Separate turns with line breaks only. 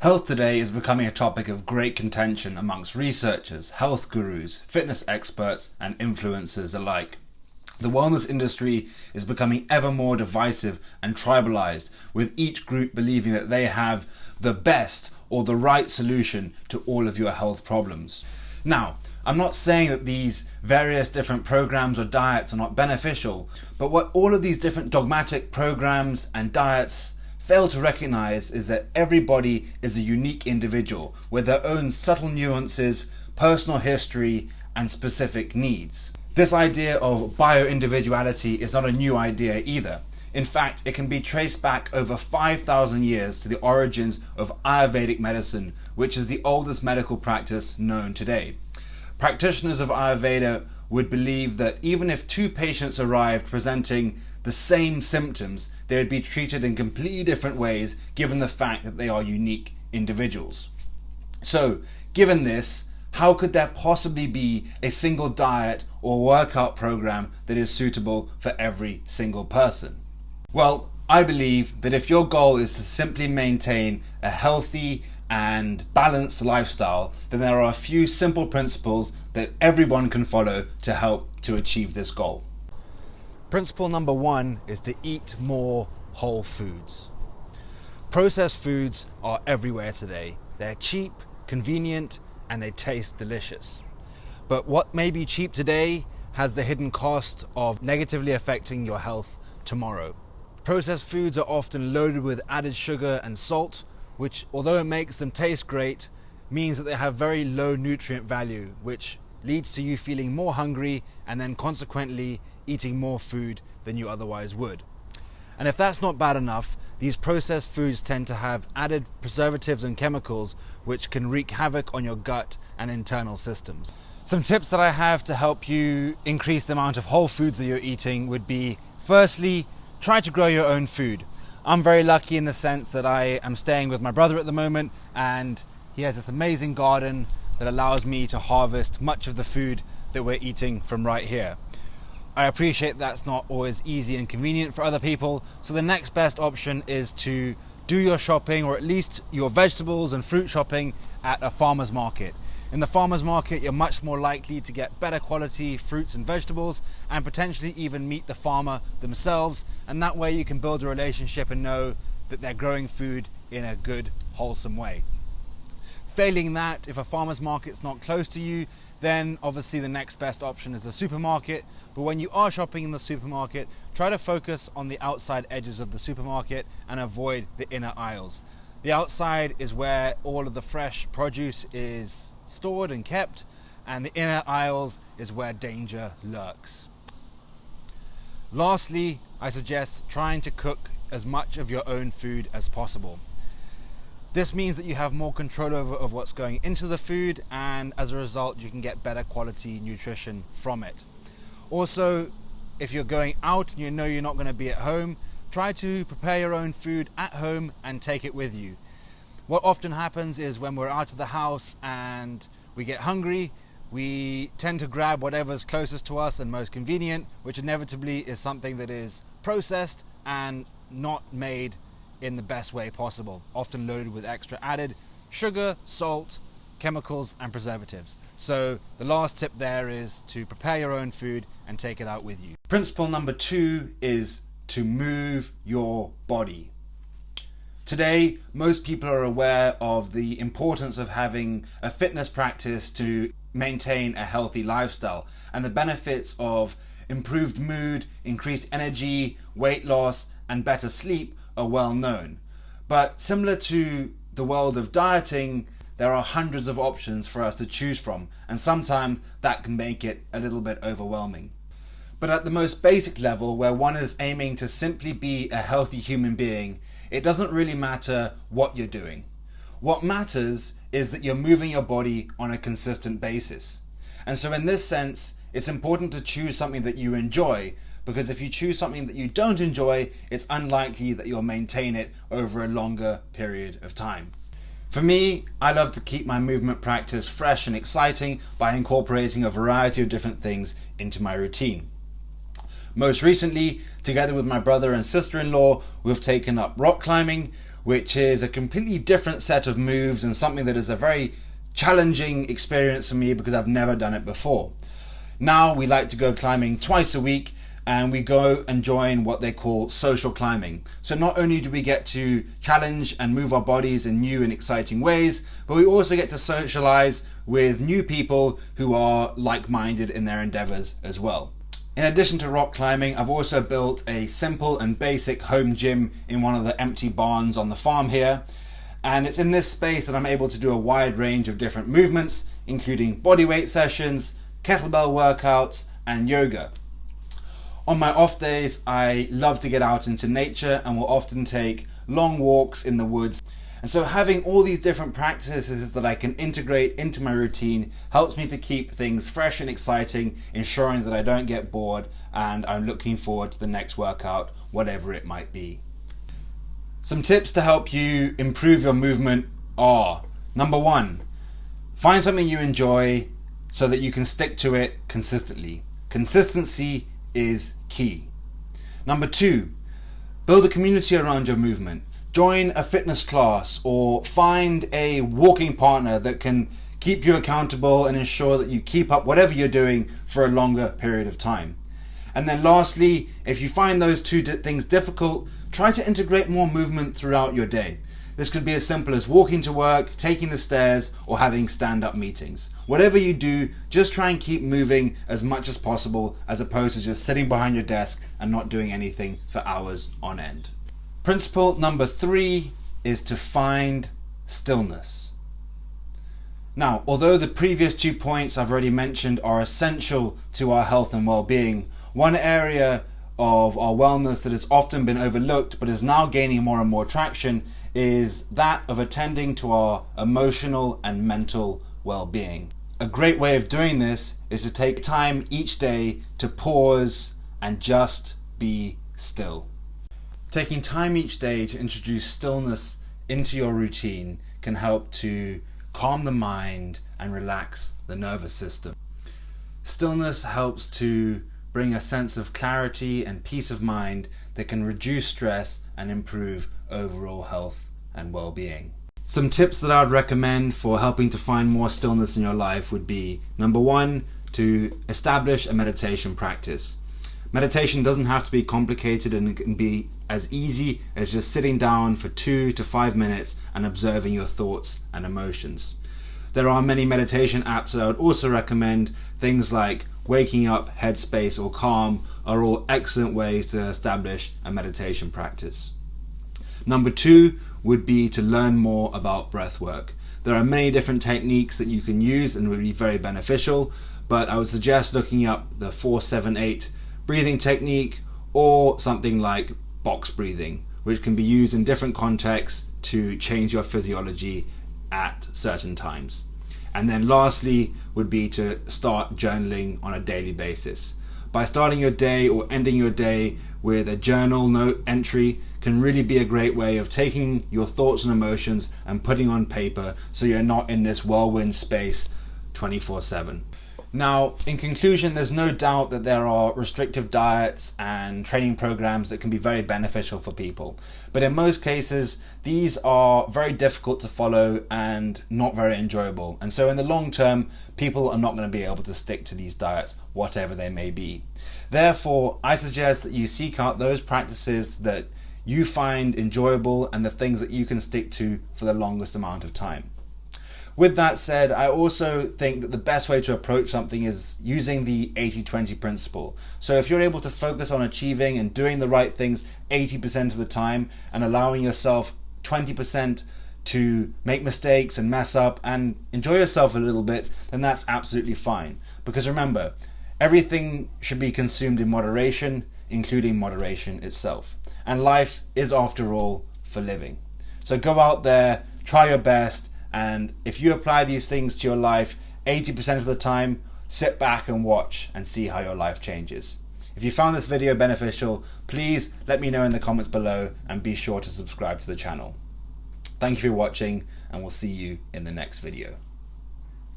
Health today is becoming a topic of great contention amongst researchers, health gurus, fitness experts, and influencers alike. The wellness industry is becoming ever more divisive and tribalized, with each group believing that they have the best or the right solution to all of your health problems. Now, I'm not saying that these various different programs or diets are not beneficial, but what all of these different dogmatic programs and diets fail to recognize is that everybody is a unique individual with their own subtle nuances, personal history, and specific needs. This idea of bio-individuality is not a new idea either. In fact, it can be traced back over 5,000 years to the origins of Ayurvedic medicine, which is the oldest medical practice known today. Practitioners of Ayurveda would believe that even if two patients arrived presenting the same symptoms, they would be treated in completely different ways given the fact that they are unique individuals. So, given this, how could there possibly be a single diet or workout program that is suitable for every single person? Well, I believe that if your goal is to simply maintain a healthy and balanced lifestyle, then there are a few simple principles that everyone can follow to help to achieve this goal. Principle number 1 is to eat more whole foods. Processed foods are everywhere today. They're cheap, convenient, and they taste delicious. But what may be cheap today has the hidden cost of negatively affecting your health tomorrow. Processed foods are often loaded with added sugar and salt, which, although it makes them taste great, means that they have very low nutrient value, which leads to you feeling more hungry and then consequently eating more food than you otherwise would. And if that's not bad enough, these processed foods tend to have added preservatives and chemicals which can wreak havoc on your gut and internal systems. Some tips that I have to help you increase the amount of whole foods that you're eating would be, firstly, try to grow your own food. I'm very lucky in the sense that I am staying with my brother at the moment, and he has this amazing garden that allows me to harvest much of the food that we're eating from right here. I appreciate that's not always easy and convenient for other people, so the next best option is to do your shopping, or at least your vegetables and fruit shopping, at a farmer's market. In the farmer's market, you're much more likely to get better quality fruits and vegetables, and potentially even meet the farmer themselves, and that way you can build a relationship and know that they're growing food in a good, wholesome way. Failing that, if a farmer's market's not close to you, then obviously the next best option is the supermarket. But when you are shopping in the supermarket, try to focus on the outside edges of the supermarket and avoid the inner aisles. The outside is where all of the fresh produce is stored and kept, and the inner aisles is where danger lurks. Lastly, I suggest trying to cook as much of your own food as possible. This means that you have more control over what's going into the food, and as a result you can get better quality nutrition from it. Also, if you're going out and you know you're not going to be at home, try to prepare your own food at home and take it with you. What often happens is when we're out of the house and we get hungry, we tend to grab whatever's closest to us and most convenient, which inevitably is something that is processed and not made in the best way possible, often loaded with extra added sugar, salt, chemicals, and preservatives. So the last tip there is to prepare your own food and take it out with you. Principle number 2 is to move your body. Today, most people are aware of the importance of having a fitness practice to maintain a healthy lifestyle, and the benefits of improved mood, increased energy, weight loss, and better sleep are well known. But similar to the world of dieting, there are hundreds of options for us to choose from, and sometimes that can make it a little bit overwhelming. But at the most basic level, where one is aiming to simply be a healthy human being, it doesn't really matter what you're doing. What matters is that you're moving your body on a consistent basis. And so in this sense, it's important to choose something that you enjoy, because if you choose something that you don't enjoy, it's unlikely that you'll maintain it over a longer period of time. For me, I love to keep my movement practice fresh and exciting by incorporating a variety of different things into my routine. Most recently, together with my brother and sister-in-law, we've taken up rock climbing, which is a completely different set of moves and something that is a very challenging experience for me because I've never done it before. Now we like to go climbing twice a week, and we go and join what they call social climbing. So not only do we get to challenge and move our bodies in new and exciting ways, but we also get to socialize with new people who are like-minded in their endeavors as well. In addition to rock climbing, I've also built a simple and basic home gym in one of the empty barns on the farm here. And it's in this space that I'm able to do a wide range of different movements, including bodyweight sessions, kettlebell workouts, and yoga. On my off days, I love to get out into nature and will often take long walks in the woods. And so having all these different practices that I can integrate into my routine helps me to keep things fresh and exciting, ensuring that I don't get bored and I'm looking forward to the next workout, whatever it might be. Some tips to help you improve your movement are: number 1, find something you enjoy so that you can stick to it consistently. Consistency is key. Number 2, build a community around your movement. Join a fitness class or find a walking partner that can keep you accountable and ensure that you keep up whatever you're doing for a longer period of time. And then lastly, if you find those two things difficult, try to integrate more movement throughout your day. This could be as simple as walking to work, taking the stairs, or having stand-up meetings. Whatever you do, just try and keep moving as much as possible, as opposed to just sitting behind your desk and not doing anything for hours on end. Principle number 3 is to find stillness. Now, although the previous 2 points I've already mentioned are essential to our health and well-being, one area of our wellness that has often been overlooked but is now gaining more and more traction is that of attending to our emotional and mental well-being. A great way of doing this is to take time each day to pause and just be still. Taking time each day to introduce stillness into your routine can help to calm the mind and relax the nervous system. Stillness helps to bring a sense of clarity and peace of mind that can reduce stress and improve overall health and well-being. Some tips that I would recommend for helping to find more stillness in your life would be: number 1, to establish a meditation practice. Meditation doesn't have to be complicated, and it can be as easy as just sitting down for 2 to 5 minutes and observing your thoughts and emotions. There are many meditation apps that I would also recommend. Things like Waking Up, Headspace, or Calm are all excellent ways to establish a meditation practice. Number 2 would be to learn more about breathwork. There are many different techniques that you can use and would be very beneficial, but I would suggest looking up the 4-7-8 breathing technique or something like box breathing, which can be used in different contexts to change your physiology at certain times. And then lastly would be to start journaling on a daily basis. By starting your day or ending your day with a journal note entry can really be a great way of taking your thoughts and emotions and putting on paper so you're not in this whirlwind space 24/7. Now, in conclusion, there's no doubt that there are restrictive diets and training programs that can be very beneficial for people. But in most cases, these are very difficult to follow and not very enjoyable. And so in the long term, people are not going to be able to stick to these diets, whatever they may be. Therefore, I suggest that you seek out those practices that you find enjoyable and the things that you can stick to for the longest amount of time. With that said, I also think that the best way to approach something is using the 80-20 principle. So if you're able to focus on achieving and doing the right things 80% of the time and allowing yourself 20% to make mistakes and mess up and enjoy yourself a little bit, then that's absolutely fine. Because remember, everything should be consumed in moderation, including moderation itself. And life is, after all, for living. So go out there, try your best, and if you apply these things to your life 80% of the time, sit back and watch and see how your life changes. If you found this video beneficial, please let me know in the comments below and be sure to subscribe to the channel. Thank you for watching, and we'll see you in the next video.